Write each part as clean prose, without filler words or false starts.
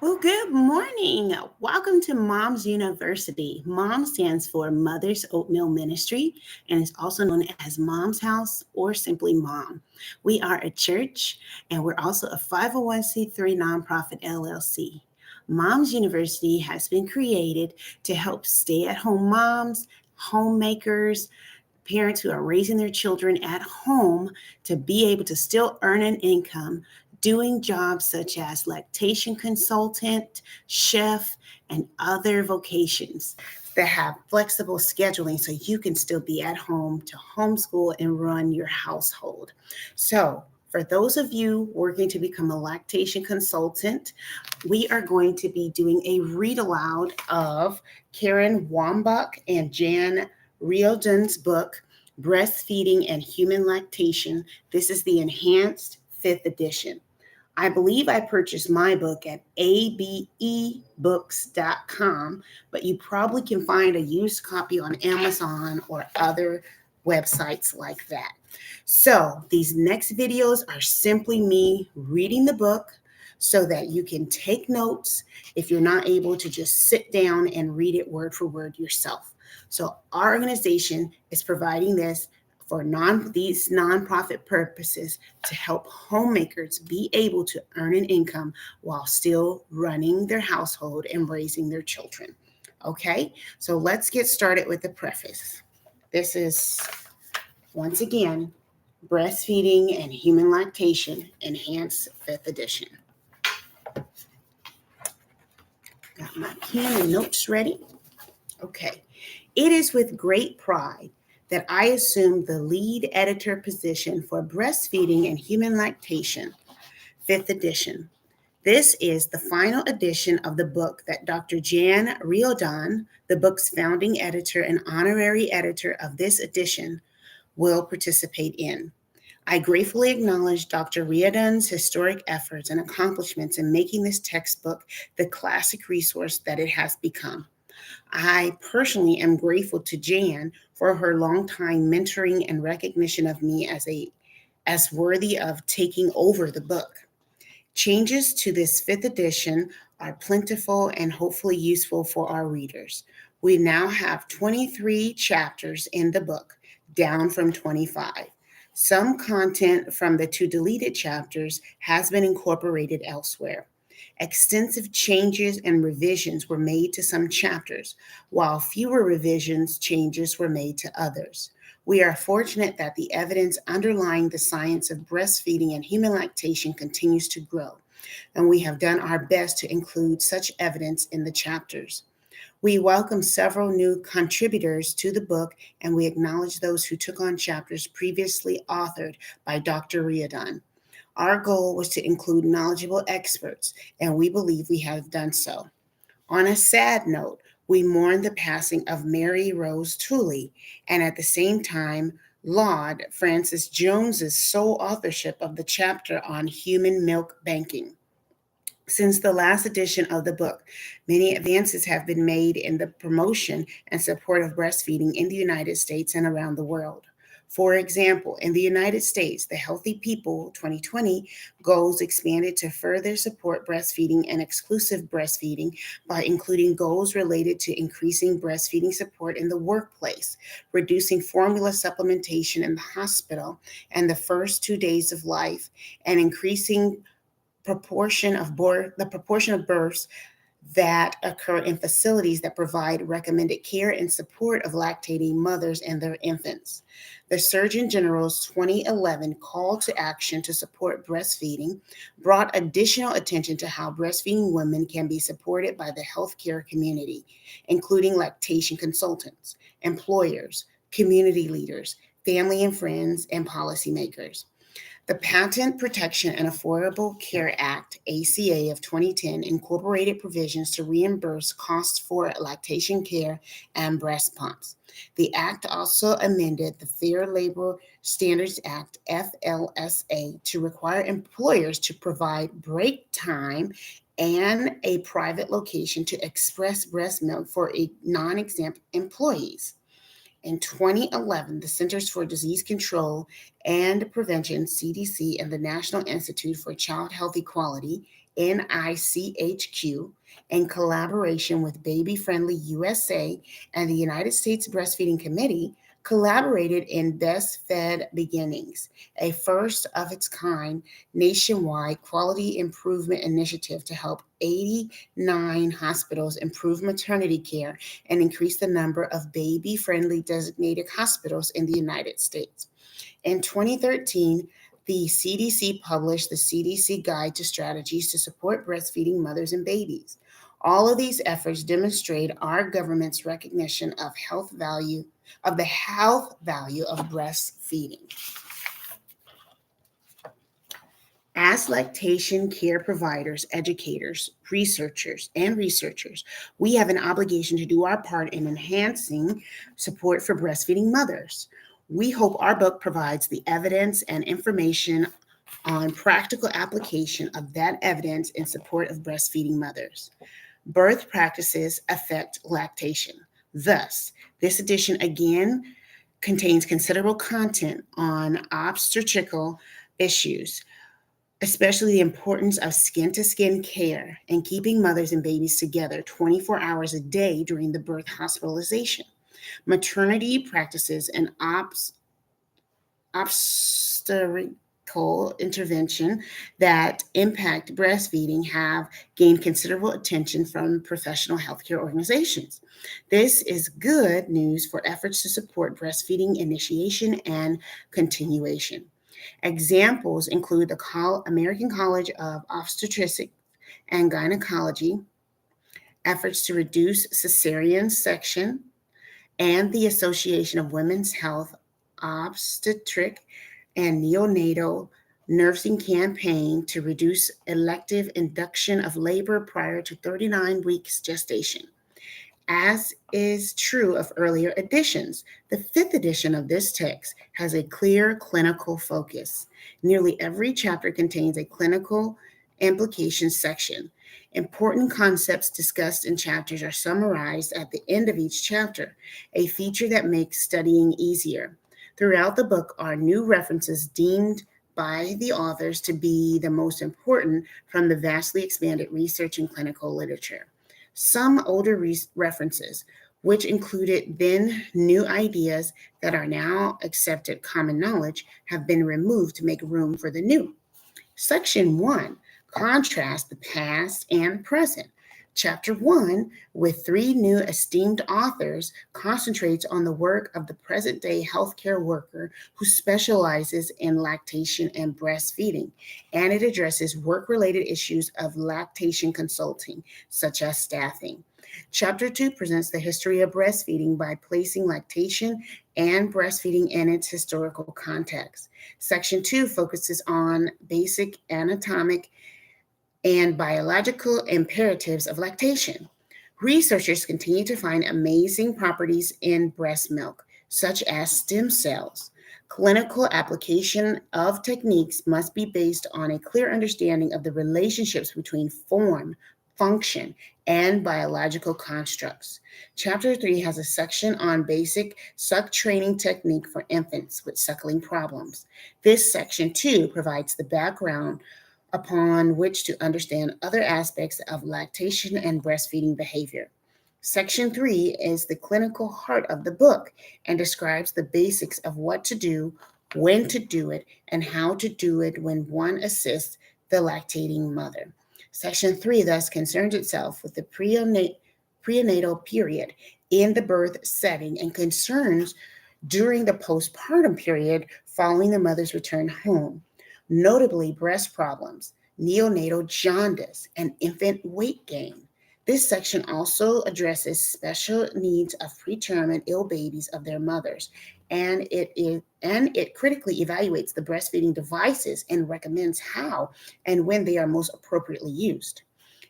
Well, good morning. Welcome to Mom's University. Mom stands for Mother's Oatmeal Ministry and is also known as Mom's House or simply Mom. We are a church and we're also a 501c3 nonprofit LLC. Mom's University has been created to help stay at home moms, homemakers, parents who are raising their children at home to be able to still earn an income doing jobs such as lactation consultant, chef, and other vocations that have flexible scheduling so you can still be at home to homeschool and run your household. So, for those of you working to become a lactation consultant, we are going to be doing a read aloud of Karen Wambach and Jan Riordan's book, Breastfeeding and Human Lactation. This is the enhanced fifth edition. I believe I purchased my book at abebooks.com, but you probably can find a used copy on Amazon or other websites like that. So these next videos are simply me reading the book so that you can take notes if you're not able to just sit down and read it word for word yourself. So our organization is providing this for these nonprofit purposes to help homemakers be able to earn an income while still running their household and raising their children. Okay, so let's get started with the preface. This is, once again, Breastfeeding and Human Lactation, Enhanced 5th Edition. Got my pen and notes ready. Okay. It is with great pride that I assume the lead editor position for Breastfeeding and Human Lactation, 5th edition. This is the final edition of the book that Dr. Jan Riordan, the book's founding editor and honorary editor of this edition, will participate in. I gratefully acknowledge Dr. Riordan's historic efforts and accomplishments in making this textbook the classic resource that it has become. I personally am grateful to Jan for her longtime mentoring and recognition of me as worthy of taking over the book. Changes to this 5th edition are plentiful and hopefully useful for our readers. We now have 23 chapters in the book, down from 25. Some content from the 2 deleted chapters has been incorporated elsewhere. Extensive changes and revisions were made to some chapters, while fewer changes were made to others. We are fortunate that the evidence underlying the science of breastfeeding and human lactation continues to grow, and we have done our best to include such evidence in the chapters. We welcome several new contributors to the book, and we acknowledge those who took on chapters previously authored by Dr. Riordan. Our goal was to include knowledgeable experts, and we believe we have done so. On a sad note, we mourn the passing of Mary Rose Tooley, and at the same time, laud Francis Jones's sole authorship of the chapter on human milk banking. Since the last edition of the book, many advances have been made in the promotion and support of breastfeeding in the United States and around the world. For example, in the United States, the Healthy People 2020 goals expanded to further support breastfeeding and exclusive breastfeeding by including goals related to increasing breastfeeding support in the workplace, reducing formula supplementation in the hospital and the first 2 days of life, and increasing the proportion of births that occur in facilities that provide recommended care and support of lactating mothers and their infants. The Surgeon General's 2011 call to action to support breastfeeding brought additional attention to how breastfeeding women can be supported by the healthcare community, including lactation consultants, employers, community leaders, family and friends, and policymakers. The Patent Protection and Affordable Care Act, ACA of 2010, incorporated provisions to reimburse costs for lactation care and breast pumps. The act also amended the Fair Labor Standards Act, FLSA, to require employers to provide break time and a private location to express breast milk for non-exempt employees. In 2011, the Centers for Disease Control and Prevention, CDC, and the National Institute for Child Health Equality, NICHQ, in collaboration with Baby Friendly USA and the United States Breastfeeding Committee, collaborated in Best Fed Beginnings, a first of its kind nationwide quality improvement initiative to help 89 hospitals improve maternity care and increase the number of baby-friendly designated hospitals in the United States. In 2013, the CDC published the CDC Guide to Strategies to Support Breastfeeding Mothers and Babies. All of these efforts demonstrate our government's recognition of the health value of breastfeeding. As lactation care providers, educators, researchers, we have an obligation to do our part in enhancing support for breastfeeding mothers. We hope our book provides the evidence and information on practical application of that evidence in support of breastfeeding mothers. Birth practices affect lactation. Thus, this edition again contains considerable content on obstetrical issues, especially the importance of skin-to-skin care and keeping mothers and babies together 24 hours a day during the birth hospitalization. Maternity practices and obstetrical intervention that impact breastfeeding have gained considerable attention from professional healthcare organizations. This is good news for efforts to support breastfeeding initiation and continuation. Examples include the American College of Obstetrics and Gynecology, efforts to reduce cesarean section, and the Association of Women's Health Obstetric and Neonatal Nursing Campaign to reduce elective induction of labor prior to 39 weeks gestation. As is true of earlier editions, the fifth edition of this text has a clear clinical focus. Nearly every chapter contains a clinical implications section. Important concepts discussed in chapters are summarized at the end of each chapter, a feature that makes studying easier. Throughout the book are new references deemed by the authors to be the most important from the vastly expanded research and clinical literature. Some older references, which included then new ideas that are now accepted common knowledge, have been removed to make room for the new. Section 1 contrasts the past and present. Chapter 1, with 3 new esteemed authors, concentrates on the work of the present-day healthcare worker who specializes in lactation and breastfeeding, and it addresses work-related issues of lactation consulting, such as staffing. Chapter 2 presents the history of breastfeeding by placing lactation and breastfeeding in its historical context. Section 2 focuses on basic anatomic and biological imperatives of lactation. Researchers continue to find amazing properties in breast milk, such as stem cells. Clinical application of techniques must be based on a clear understanding of the relationships between form, function, and biological constructs. Chapter 3 has a section on basic suck training technique for infants with suckling problems. This section, too, provides the background upon which to understand other aspects of lactation and breastfeeding behavior. Section 3 is the clinical heart of the book and describes the basics of what to do, when to do it, and how to do it when one assists the lactating mother. Section 3 thus concerns itself with the prenatal period in the birth setting and concerns during the postpartum period following the mother's return home, notably breast problems, neonatal jaundice, and infant weight gain. This section also addresses special needs of preterm and ill babies of their mothers, and it critically evaluates the breastfeeding devices and recommends how and when they are most appropriately used.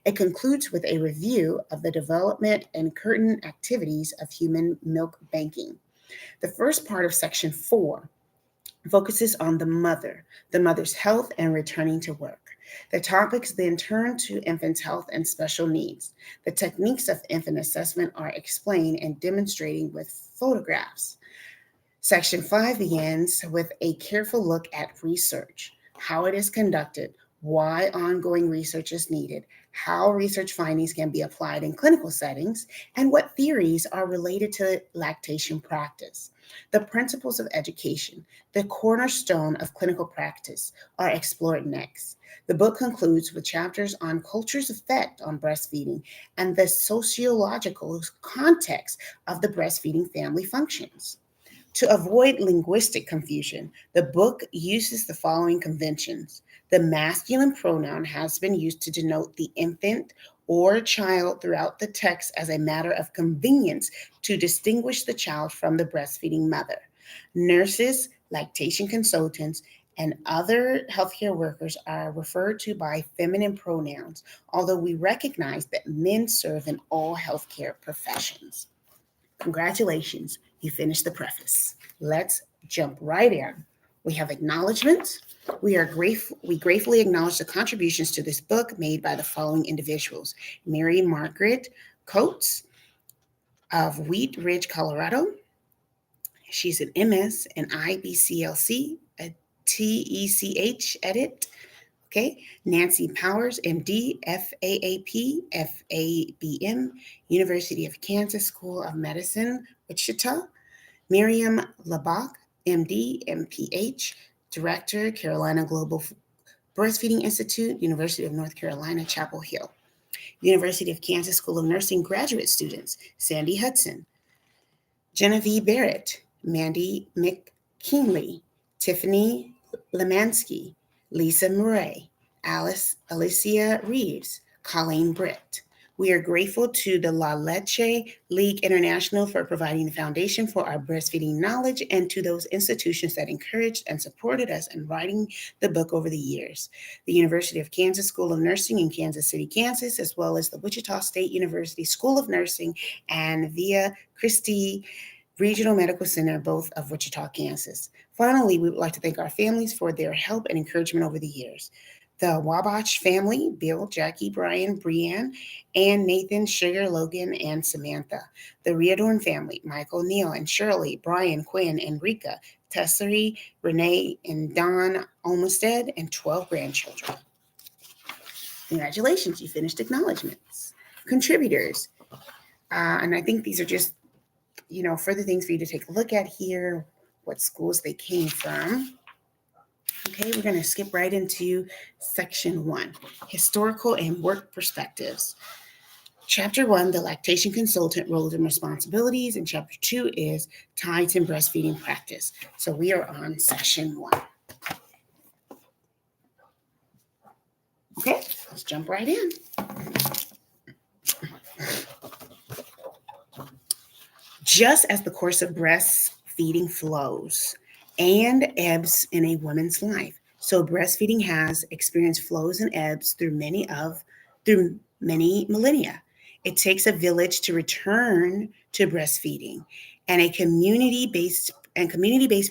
It concludes with a review of the development and current activities of human milk banking. The first part of section 4 focuses on the mother's health and returning to work. The topics then turn to infants' health and special needs. The techniques of infant assessment are explained and demonstrating with photographs. Section 5 begins with a careful look at research, how it is conducted, why ongoing research is needed, how research findings can be applied in clinical settings, and what theories are related to lactation practice. The principles of education, the cornerstone of clinical practice, are explored next. The book concludes with chapters on culture's effect on breastfeeding and the sociological context of the breastfeeding family functions. To avoid linguistic confusion, the book uses the following conventions. The masculine pronoun has been used to denote the infant or child throughout the text as a matter of convenience to distinguish the child from the breastfeeding mother. Nurses, lactation consultants, and other healthcare workers are referred to by feminine pronouns, although we recognize that men serve in all healthcare professions. Congratulations, you finished the preface. Let's jump right in. We have acknowledgments. We gratefully acknowledge the contributions to this book made by the following individuals: Mary Margaret Coates of Wheat Ridge, Colorado. She's an MS, an IBCLC, a TECH edit. Okay, Nancy Powers, MD, FAAP, FABM, University of Kansas School of Medicine, Wichita. Miriam Labach, MD, MPH, Director, Carolina Global Breastfeeding Institute, University of North Carolina, Chapel Hill. University of Kansas School of Nursing graduate students, Sandy Hudson, Genevieve Barrett, Mandy McKinley, Tiffany Lemansky, Lisa Murray, Alicia Reeves, Colleen Britt. We are grateful to the La Leche League International for providing the foundation for our breastfeeding knowledge, and to those institutions that encouraged and supported us in writing the book over the years. The University of Kansas School of Nursing in Kansas City, Kansas, as well as the Wichita State University School of Nursing and Via Christi Regional Medical Center, both of Wichita, Kansas. Finally, we would like to thank our families for their help and encouragement over the years. The Wabash family, Bill, Jackie, Brian, Brianne, Ann, Nathan, Sugar, Logan, and Samantha. The Riadorn family, Michael, Neil, and Shirley, Brian, Quinn, and Rika, Tessary, Renee, and Don Olmsted, and 12 grandchildren. Congratulations, you finished acknowledgments. Contributors. And I think these are just, further things for you to take a look at here, what schools they came from. Okay, we're going to skip right into section 1, historical and work perspectives. Chapter 1, the lactation consultant roles and responsibilities, and chapter 2 is tides in breastfeeding practice. So we are on section 1. Okay, let's jump right in. Just as the course of breastfeeding flows and ebbs in a woman's life, so breastfeeding has experienced flows and ebbs through many millennia. It takes a village to return to breastfeeding, and community-based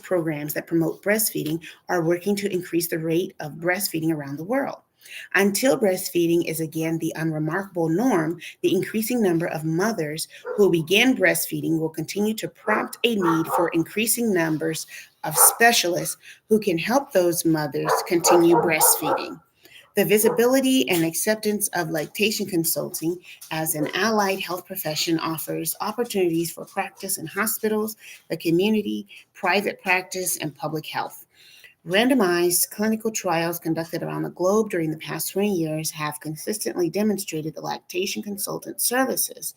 programs that promote breastfeeding are working to increase the rate of breastfeeding around the world. Until breastfeeding is again the unremarkable norm, the increasing number of mothers who begin breastfeeding will continue to prompt a need for increasing numbers of specialists who can help those mothers continue breastfeeding. The visibility and acceptance of lactation consulting as an allied health profession offers opportunities for practice in hospitals, the community, private practice, and public health. Randomized clinical trials conducted around the globe during the past 20 years have consistently demonstrated that lactation consultant services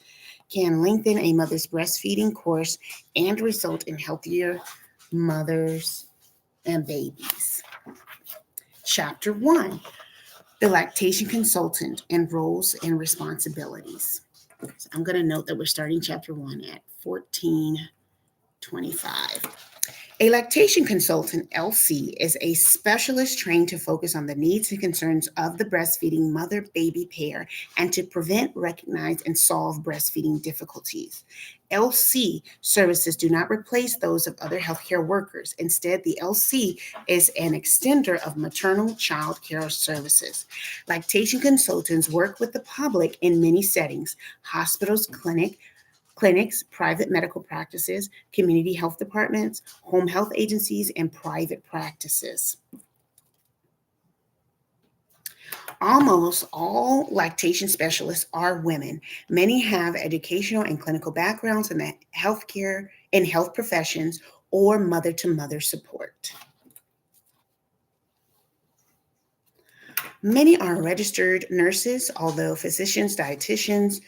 can lengthen a mother's breastfeeding course and result in healthier mothers and babies. Chapter 1, the lactation consultant and roles and responsibilities. So I'm going to note that we're starting chapter 1 at 1425. A lactation consultant, LC, is a specialist trained to focus on the needs and concerns of the breastfeeding mother-baby pair and to prevent, recognize, and solve breastfeeding difficulties. LC services do not replace those of other healthcare workers. Instead, the LC is an extender of maternal child care services. Lactation consultants work with the public in many settings: hospitals, clinics, private medical practices, community health departments, home health agencies, and private practices. Almost all lactation specialists are women. Many have educational and clinical backgrounds in the healthcare and health professions or mother-to-mother support. Many are registered nurses, although physicians, dietitians,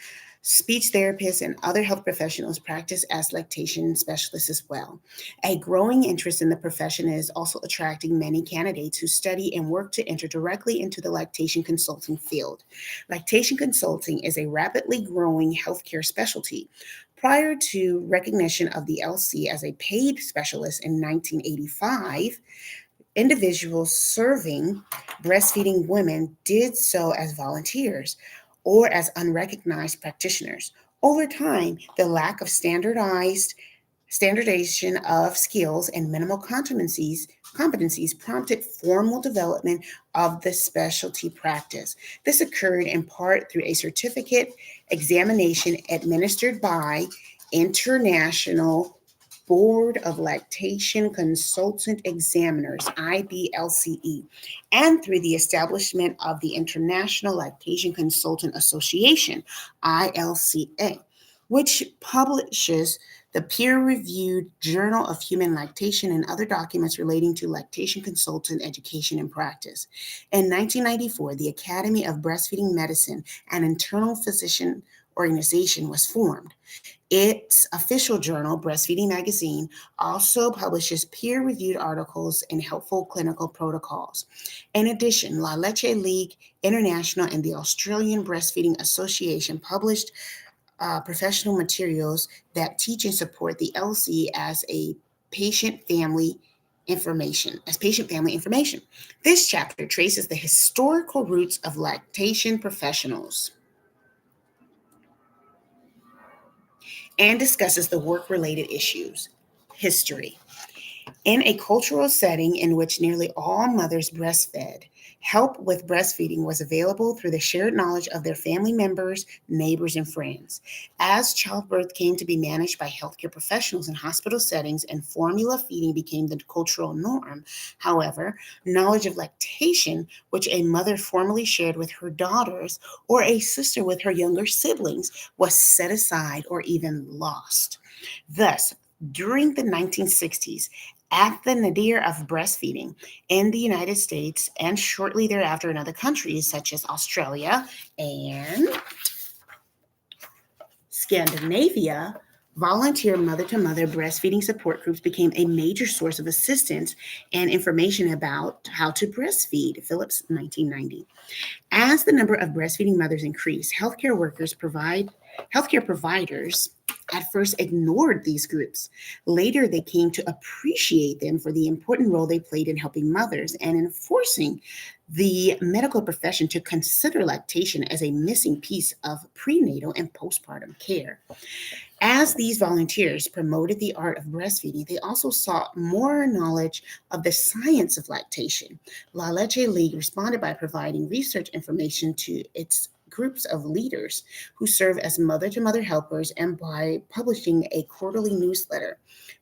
speech therapists, and other health professionals practice as lactation specialists as well. A growing interest in the profession is also attracting many candidates who study and work to enter directly into the lactation consulting field. Lactation consulting is a rapidly growing healthcare specialty. Prior to recognition of the LC as a paid specialist in 1985, individuals serving breastfeeding women did so as volunteers or as unrecognized practitioners. Over time, the lack of standardization of skills and minimal competencies prompted formal development of the specialty practice. This occurred in part through a certificate examination administered by International Board of Lactation Consultant Examiners, IBLCE, and through the establishment of the International Lactation Consultant Association, ILCA, which publishes the peer-reviewed Journal of Human Lactation and other documents relating to lactation consultant education and practice. In 1994, the Academy of Breastfeeding Medicine, an internal physician organization, was formed. Its official journal, Breastfeeding Magazine, also publishes peer-reviewed articles and helpful clinical protocols. In addition, La Leche League International and the Australian Breastfeeding Association published professional materials that teach and support the LC as patient family information. This chapter traces the historical roots of lactation professionals and discusses the work-related issues. History. In a cultural setting in which nearly all mothers breastfed, help with breastfeeding was available through the shared knowledge of their family members, neighbors, and friends. As childbirth came to be managed by healthcare professionals in hospital settings and formula feeding became the cultural norm, however, knowledge of lactation, which a mother formerly shared with her daughters or a sister with her younger siblings, was set aside or even lost. Thus, during the 1960s, at the nadir of breastfeeding in the United States and shortly thereafter in other countries such as Australia and Scandinavia, volunteer mother-to-mother breastfeeding support groups became a major source of assistance and information about how to breastfeed, Phillips, 1990. As the number of breastfeeding mothers increased, healthcare providers at first ignored these groups. Later, they came to appreciate them for the important role they played in helping mothers and in forcing the medical profession to consider lactation as a missing piece of prenatal and postpartum care. As these volunteers promoted the art of breastfeeding, they also sought more knowledge of the science of lactation. La Leche League responded by providing research information to its groups of leaders who serve as mother-to-mother helpers and by publishing a quarterly newsletter,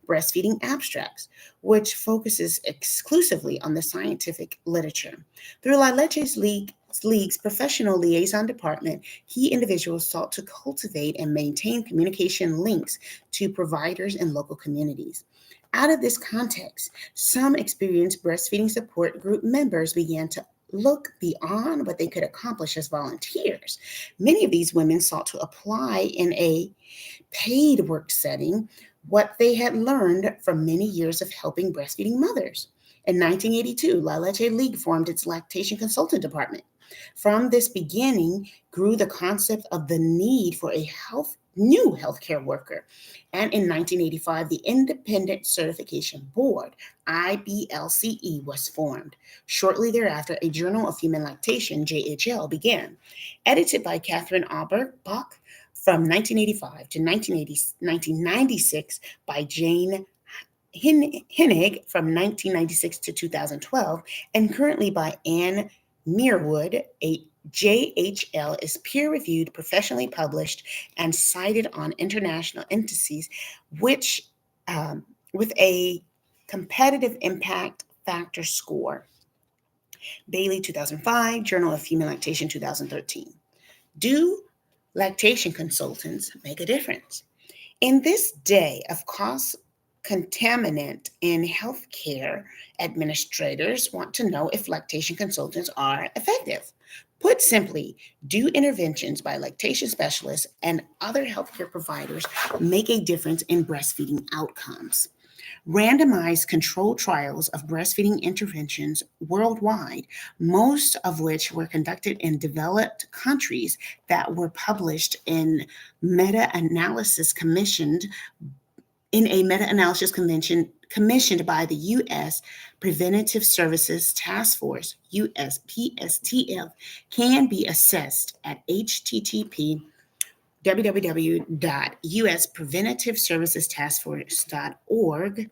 Breastfeeding Abstracts, which focuses exclusively on the scientific literature. Through La Leche's League's professional liaison department, key individuals sought to cultivate and maintain communication links to providers and local communities. Out of this context, some experienced breastfeeding support group members began to look beyond what they could accomplish as volunteers. Many of these women sought to apply in a paid work setting what they had learned from many years of helping breastfeeding mothers. In 1982, La Leche League formed its lactation consultant department. From this beginning grew the concept of the need for a new healthcare worker. And in 1985, the Independent Certification Board, IBLCE, was formed. Shortly thereafter, a Journal of Human Lactation, JHL, began. Edited by Catherine Auerbach from 1985 to 1996 by Jane Hennig from 1996 to 2012, and currently by Anne Meerwood. A JHL is peer-reviewed, professionally published, and cited on international indices, which with a competitive impact factor score. Bailey 2005, Journal of Female Lactation 2013. Do lactation consultants make a difference? In this day of cost contaminant in healthcare, administrators want to know if lactation consultants are effective. Put simply, do interventions by lactation specialists and other healthcare providers make a difference in breastfeeding outcomes? Randomized controlled trials of breastfeeding interventions worldwide, most of which were conducted in developed countries that were published in meta-analysis commissioned in a meta-analysis convention commissioned by the U.S. Preventative Services Task Force, USPSTF, can be assessed at http www.uspreventativservicestaskforce.org.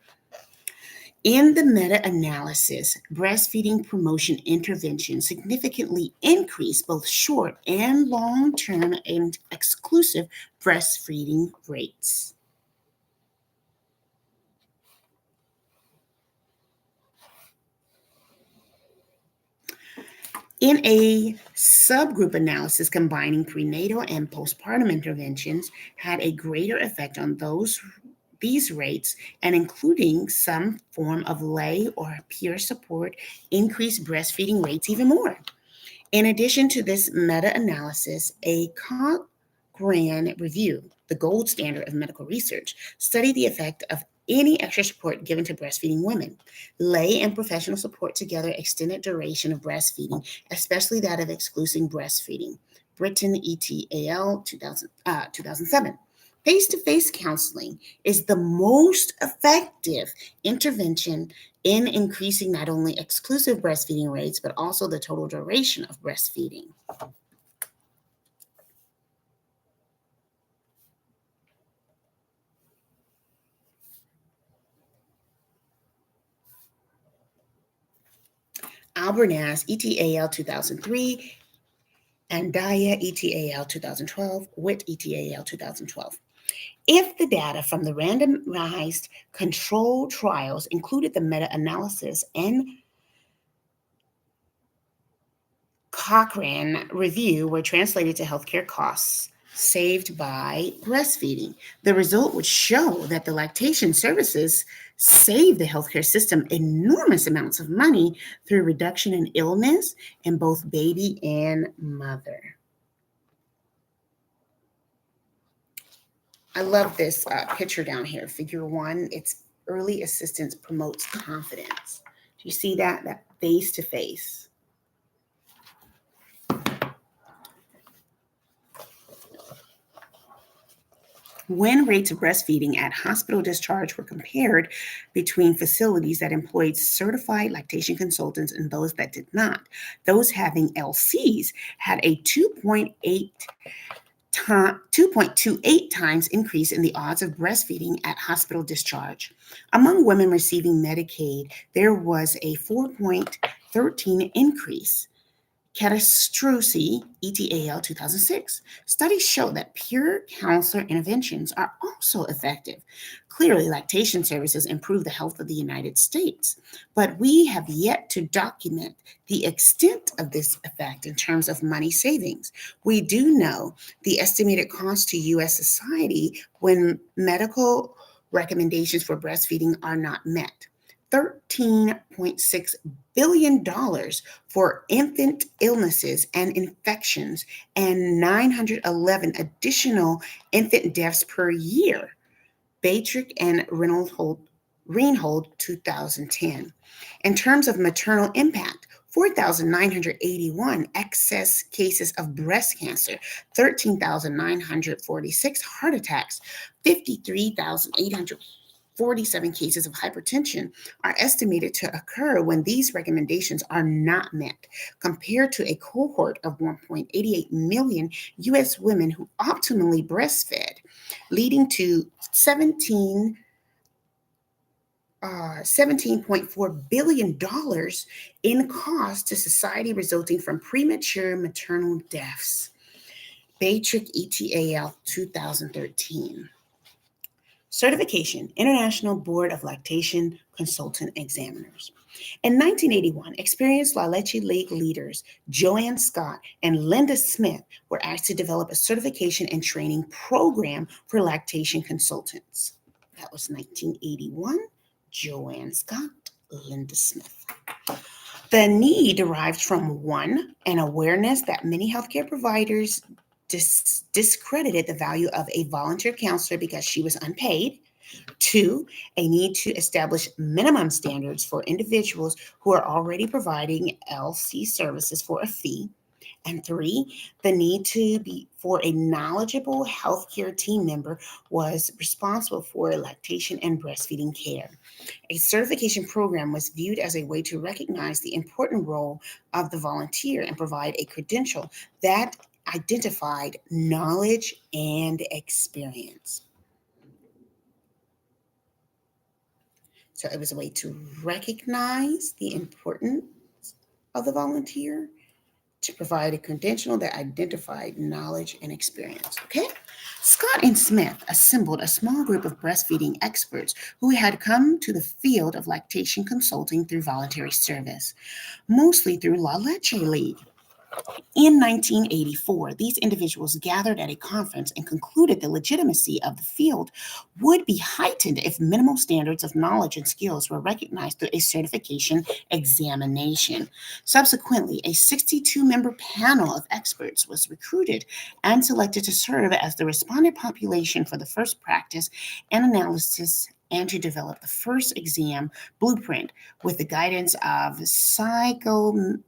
In the meta-analysis, breastfeeding promotion interventions significantly increase both short and long-term and exclusive breastfeeding rates. In a subgroup analysis combining prenatal and postpartum interventions had a greater effect on these rates, and including some form of lay or peer support increased breastfeeding rates even more. In addition to this meta-analysis, a Cochrane review, the gold standard of medical research, studied the effect of any extra support given to breastfeeding women. Lay and professional support together extended duration of breastfeeding, especially that of exclusive breastfeeding. Britain et al. 2007. Face-to-face counseling is the most effective intervention in increasing not only exclusive breastfeeding rates, but also the total duration of breastfeeding. Albernas et al. 2003 and Daya et al. 2012, Witt et al. 2012. If the data from the randomized control trials included the meta-analysis and Cochrane review were translated to healthcare costs saved by breastfeeding, the result would show that the lactation services save the healthcare system enormous amounts of money through reduction in illness in both baby and mother. I love this picture down here, figure 1. It's early assistance promotes confidence. Do you see that? That face to face. When rates of breastfeeding at hospital discharge were compared between facilities that employed certified lactation consultants and those that did not, those having LCs had a 2.28 times increase in the odds of breastfeeding at hospital discharge. Among women receiving Medicaid, there was a 4.13 increase. Catastrophie et al. 2006. Studies show that peer counselor interventions are also effective. Clearly, lactation services improve the health of the United States, but we have yet to document the extent of this effect in terms of money savings. We do know the estimated cost to U.S. society when medical recommendations for breastfeeding are not met. $13.6 billion for infant illnesses and infections, and 911 additional infant deaths per year. Batrick and Reinhold, 2010. In terms of maternal impact, 4,981 excess cases of breast cancer, 13,946 heart attacks, 53,847 cases of hypertension are estimated to occur when these recommendations are not met, compared to a cohort of 1.88 million U.S. women who optimally breastfed, leading to $17.4 billion in cost to society resulting from premature maternal deaths. Batrick et al. 2013. Certification, International Board of Lactation Consultant Examiners. In 1981, experienced La Leche League leaders Joanne Scott and Linda Smith were asked to develop a certification and training program for lactation consultants. That was 1981. Joanne Scott, Linda Smith. The need derived from one, an awareness that many healthcare providers discredited the value of a volunteer counselor because she was unpaid. Two, a need to establish minimum standards for individuals who are already providing LC services for a fee. And three, the need to be for a knowledgeable healthcare team member was responsible for lactation and breastfeeding care. A certification program was viewed as a way to recognize the important role of the volunteer and provide a credential that identified knowledge and experience. So it was a way to recognize the importance of the volunteer, to provide a credential that identified knowledge and experience. Okay? Scott and Smith assembled a small group of breastfeeding experts who had come to the field of lactation consulting through voluntary service, mostly through La Leche League. In 1984, these individuals gathered at a conference and concluded the legitimacy of the field would be heightened if minimal standards of knowledge and skills were recognized through a certification examination. Subsequently, a 62-member panel of experts was recruited and selected to serve as the respondent population for the first practice and analysis and to develop the first exam blueprint with the guidance of psychometrician.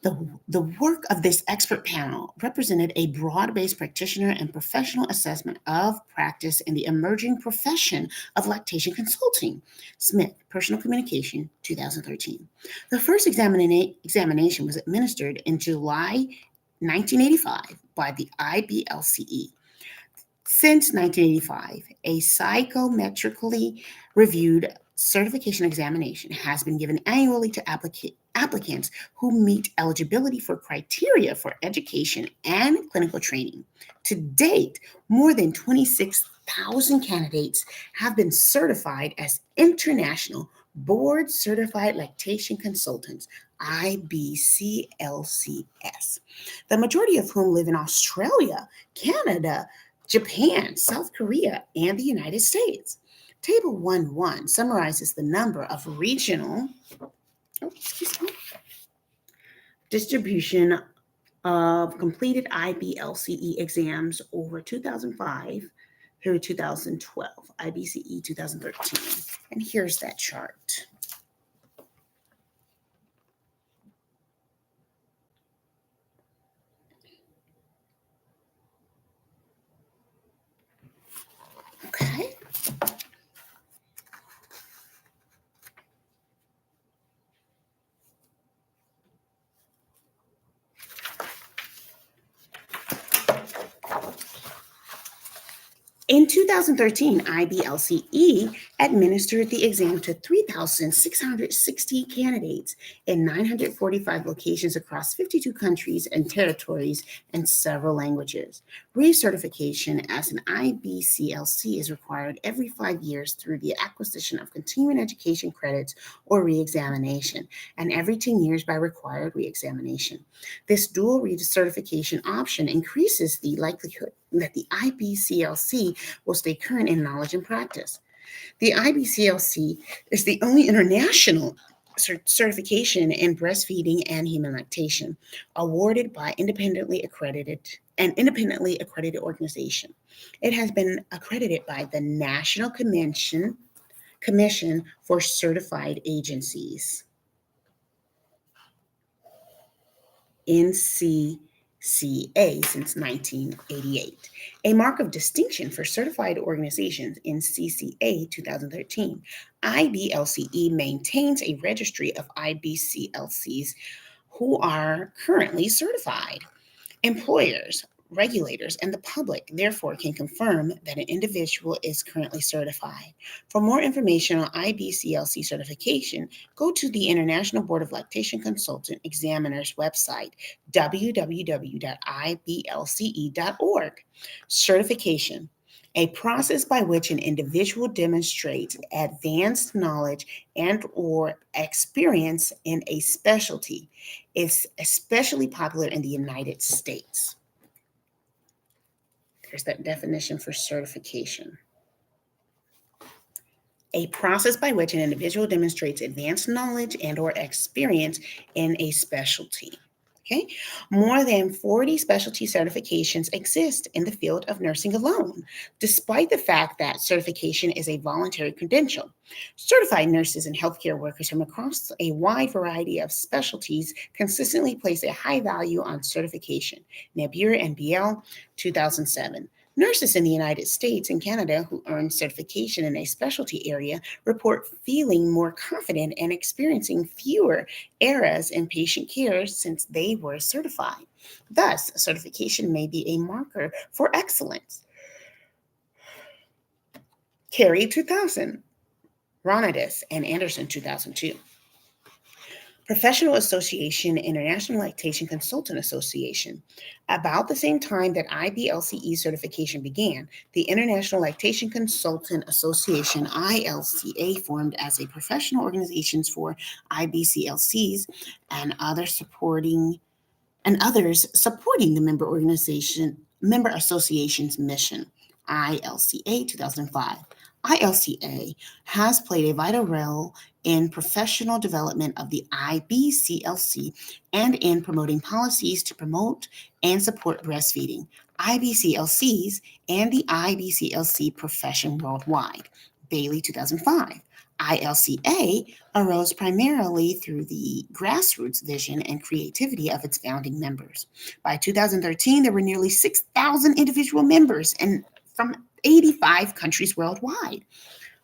The work of this expert panel represented a broad-based practitioner and professional assessment of practice in the emerging profession of lactation consulting. Smith, Personal Communication, 2013. The first examination was administered in July 1985 by the IBLCE. Since 1985, a psychometrically reviewed certification examination has been given annually to applicants who meet eligibility for criteria for education and clinical training. To date, more than 26,000 candidates have been certified as international board certified lactation consultants, IBCLCS, the majority of whom live in Australia, Canada, Japan, South Korea, and the United States. Table 1.1 summarizes the number of regional distribution of completed IBLCE exams over 2005 through 2012, IBCE 2013. And here's that chart. Okay. In 2013, IBLCE administered the exam to 3,660 candidates in 945 locations across 52 countries and territories and several languages. Recertification as an IBCLC is required every 5 years through the acquisition of continuing education credits or reexamination, and every 10 years by required reexamination. This dual recertification option increases the likelihood that the IBCLC will stay current in knowledge and practice. The IBCLC is the only international certification in breastfeeding and human lactation awarded by an independently accredited organization. It has been accredited by the National Commission for Certified Agencies, NCCA, since 1988. A mark of distinction for certified organizations in CCA 2013. IBLCE maintains a registry of IBCLCs who are currently certified. Employers, regulators, and the public, therefore, can confirm that an individual is currently certified. For more information on IBCLC certification, go to the International Board of Lactation Consultant Examiners website, www.iblce.org. Certification. A process by which an individual demonstrates advanced knowledge and or experience in a specialty is especially popular in the United States. There's that definition for certification. A process by which an individual demonstrates advanced knowledge and or experience in a specialty. Okay, more than 40 specialty certifications exist in the field of nursing alone, despite the fact that certification is a voluntary credential. Certified nurses and healthcare workers from across a wide variety of specialties consistently place a high value on certification. Napier and Biel, 2007. Nurses in the United States and Canada who earn certification in a specialty area report feeling more confident and experiencing fewer errors in patient care since they were certified. Thus, certification may be a marker for excellence. Carey, 2000. Ronadis and Anderson, 2002. Professional Association, International Lactation Consultant Association. About the same time that IBLCE certification began, the International Lactation Consultant Association, ILCA, formed as a professional organization for IBCLCs and others supporting the member association's mission. ILCA, 2005. ILCA has played a vital role in professional development of the IBCLC and in promoting policies to promote and support breastfeeding, IBCLCs, and the IBCLC profession worldwide. Bailey, 2005. ILCA arose primarily through the grassroots vision and creativity of its founding members. By 2013, there were nearly 6,000 individual members and from 85 countries worldwide.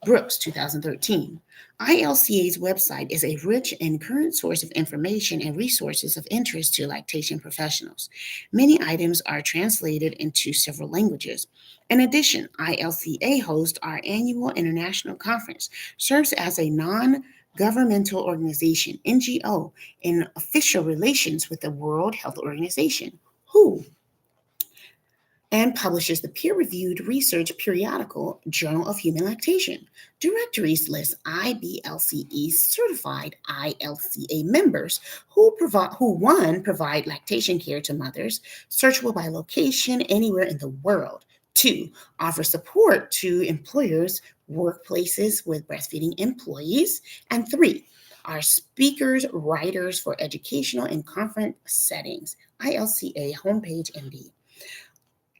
Brooks, 2013. ILCA's website is a rich and current source of information and resources of interest to lactation professionals. Many items are translated into several languages. In addition, ILCA hosts our annual international conference, serves as a non-governmental organization, NGO, in official relations with the World Health Organization, WHO, and publishes the peer-reviewed research periodical Journal of Human Lactation. Directories list IBLCE certified ILCA members who provide lactation care to mothers, searchable by location anywhere in the world. 2, offer support to employers, workplaces with breastfeeding employees. And 3, are speakers, writers for educational and conference settings. ILCA homepage MD.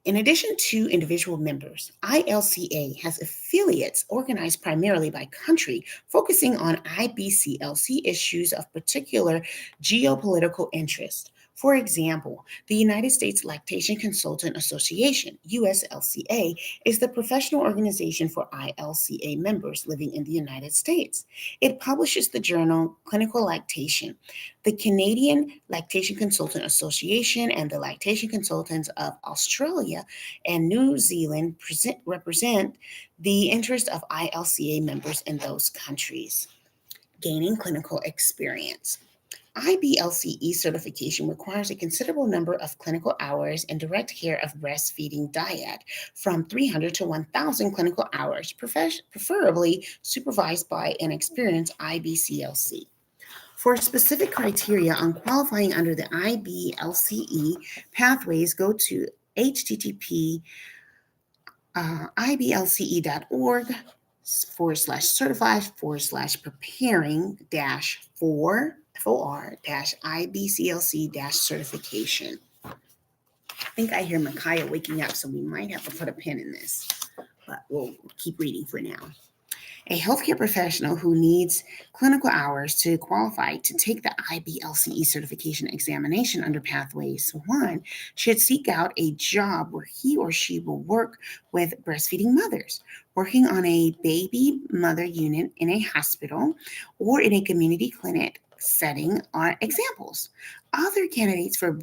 In addition to individual members, ILCA has affiliates organized primarily by country, focusing on IBCLC issues of particular geopolitical interest. For example, the United States Lactation Consultant Association, USLCA, is the professional organization for ILCA members living in the United States. It publishes the journal Clinical Lactation. The Canadian Lactation Consultant Association and the Lactation Consultants of Australia and New Zealand represent the interest of ILCA members in those countries. Gaining clinical experience. IBLCE certification requires a considerable number of clinical hours in direct care of breastfeeding diet, from 300 to 1,000 clinical hours, preferably supervised by an experienced IBCLC. For specific criteria on qualifying under the IBLCE pathways, go to http iblce.org/certified/preparing -for IBCLC-certification. I think I hear Micaiah waking up, so we might have to put a pin in this, but we'll keep reading for now. A healthcare professional who needs clinical hours to qualify to take the IBLCE certification examination under Pathways 1 should seek out a job where he or she will work with breastfeeding mothers. Working on a baby mother unit in a hospital or in a community clinic setting are examples. Other candidates for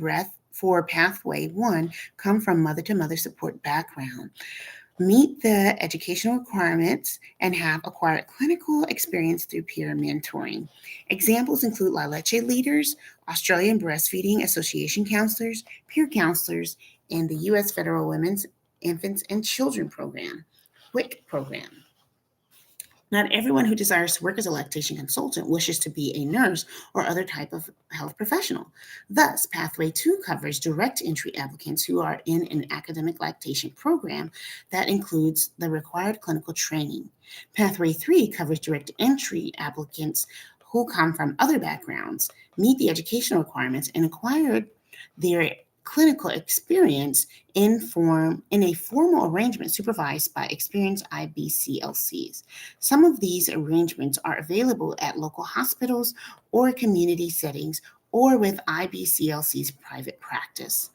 Pathway 1 come from mother-to-mother support background, meet the educational requirements, and have acquired clinical experience through peer mentoring. Examples include La Leche leaders, Australian Breastfeeding Association counselors, peer counselors, and the U.S. Federal Women's Infants and Children Program, WIC program. Not everyone who desires to work as a lactation consultant wishes to be a nurse or other type of health professional. Thus, Pathway 2 covers direct entry applicants who are in an academic lactation program that includes the required clinical training. Pathway 3 covers direct entry applicants who come from other backgrounds, meet the educational requirements, and acquired their clinical experience in a formal arrangement supervised by experienced IBCLCs. Some of these arrangements are available at local hospitals or community settings or with IBCLC's private practice.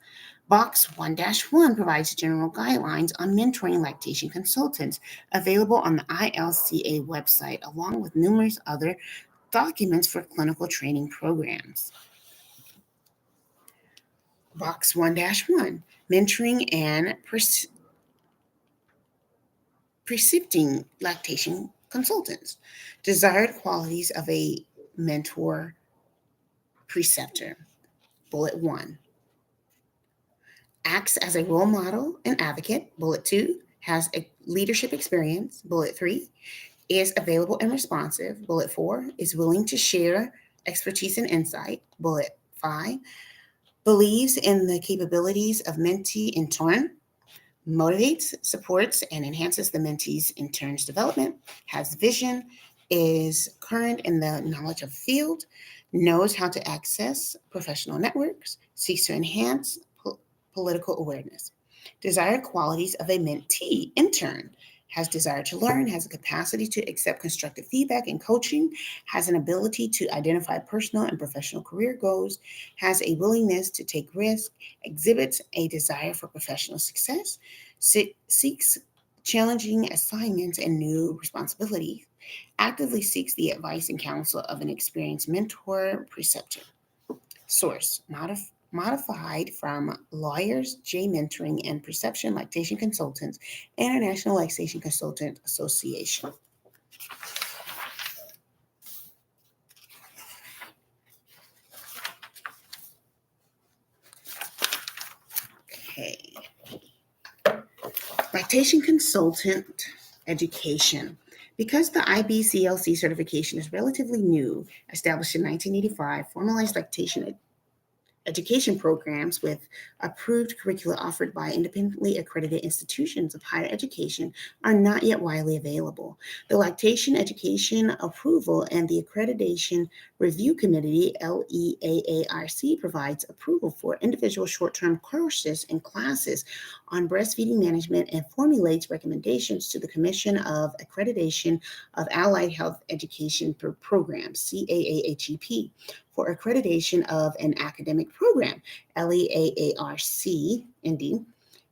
Box 1-1 provides general guidelines on mentoring lactation consultants available on the ILCA website, along with numerous other documents for clinical training programs. Box 1-1, mentoring and precepting lactation consultants. Desired qualities of a mentor preceptor. Bullet 1, acts as a role model and advocate. Bullet 2, has a leadership experience. Bullet 3, is available and responsive. Bullet 4, is willing to share expertise and insight. Bullet 5, believes in the capabilities of mentee in turn, motivates, supports, and enhances the mentee's intern's development, has vision, is current in the knowledge of field, knows how to access professional networks, seeks to enhance political awareness. Desired qualities of a mentee intern: has desire to learn, has a capacity to accept constructive feedback and coaching, has an ability to identify personal and professional career goals, has a willingness to take risks, exhibits a desire for professional success, seeks challenging assignments and new responsibilities, actively seeks the advice and counsel of an experienced mentor preceptor. Source: modified from Lawyers, J Mentoring and Perception Lactation Consultants, International Lactation Consultant Association. Okay. Lactation Consultant Education. Because the IBCLC certification is relatively new, established in 1985, formalized lactation education programs with approved curricula offered by independently accredited institutions of higher education are not yet widely available. The Lactation Education Approval and the Accreditation Review Committee, LEAARC, provides approval for individual short-term courses and classes on breastfeeding management and formulates recommendations to the Commission of Accreditation of Allied Health Education Programs, CAAHEP, for accreditation of an academic program, LEAARC, indeed.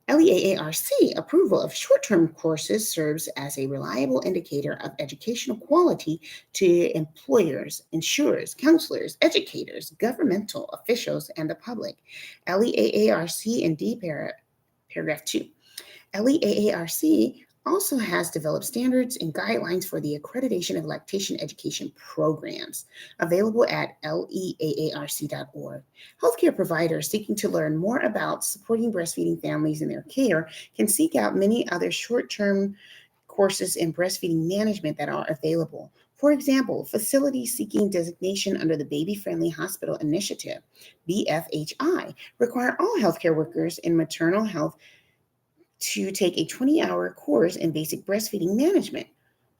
LEAARC approval of short-term courses serves as a reliable indicator of educational quality to employers, insurers, counselors, educators, governmental officials, and the public. LEAARC, indeed, paragraph 2. LEAARC also has developed standards and guidelines for the accreditation of lactation education programs, available at leaarc.org. Healthcare providers seeking to learn more about supporting breastfeeding families in their care can seek out many other short-term courses in breastfeeding management that are available. For example, facilities seeking designation under the Baby Friendly Hospital Initiative, BFHI, require all healthcare workers in maternal health to take a 20-hour course in basic breastfeeding management,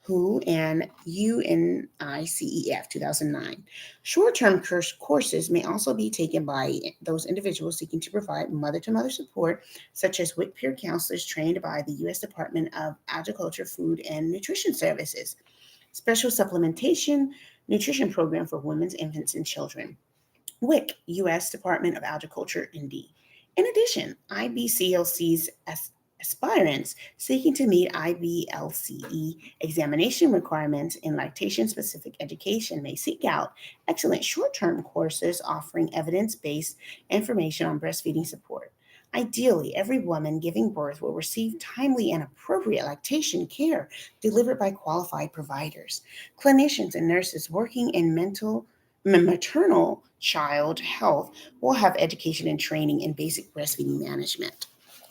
WHO and UNICEF 2009. Short-term courses may also be taken by those individuals seeking to provide mother-to-mother support, such as WIC peer counselors trained by the U.S. Department of Agriculture, Food, and Nutrition Services. Special Supplementation Nutrition Program for Women, Infants, and Children. WIC, U.S. Department of Agriculture, ND. In addition, IBCLC's aspirants seeking to meet IBLCE examination requirements in lactation-specific education may seek out excellent short-term courses offering evidence-based information on breastfeeding support. Ideally, every woman giving birth will receive timely and appropriate lactation care delivered by qualified providers. Clinicians and nurses working in maternal child health will have education and training in basic breastfeeding management.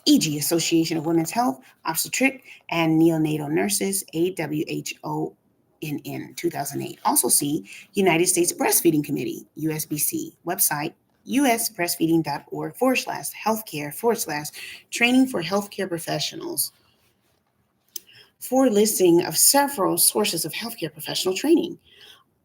e.g. Association of Women's Health, Obstetric, and Neonatal Nurses, AWHONN, 2008. Also see United States Breastfeeding Committee, USBC, website, usbreastfeeding.org/healthcare/training for healthcare professionals for listing of several sources of healthcare professional training.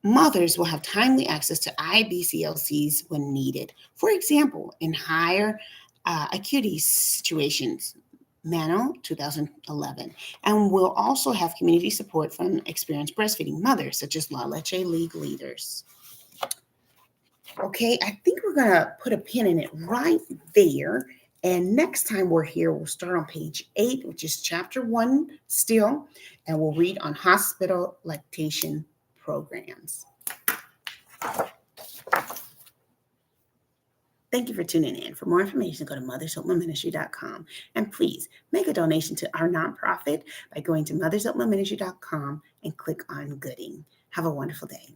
Mothers will have timely access to IBCLCs when needed. For example, in higher acuity situations, Mano, 2011, and will also have community support from experienced breastfeeding mothers, such as La Leche League leaders. Okay, I think we're going to put a pin in it right there. And next time we're here, we'll start on page 8, which is chapter 1 still, and we'll read on hospital lactation programs. Thank you for tuning in. For more information, go to mothersoatmealministry.com. And please make a donation to our nonprofit by going to mothersoatmealministry.com and click on Gooding. Have a wonderful day.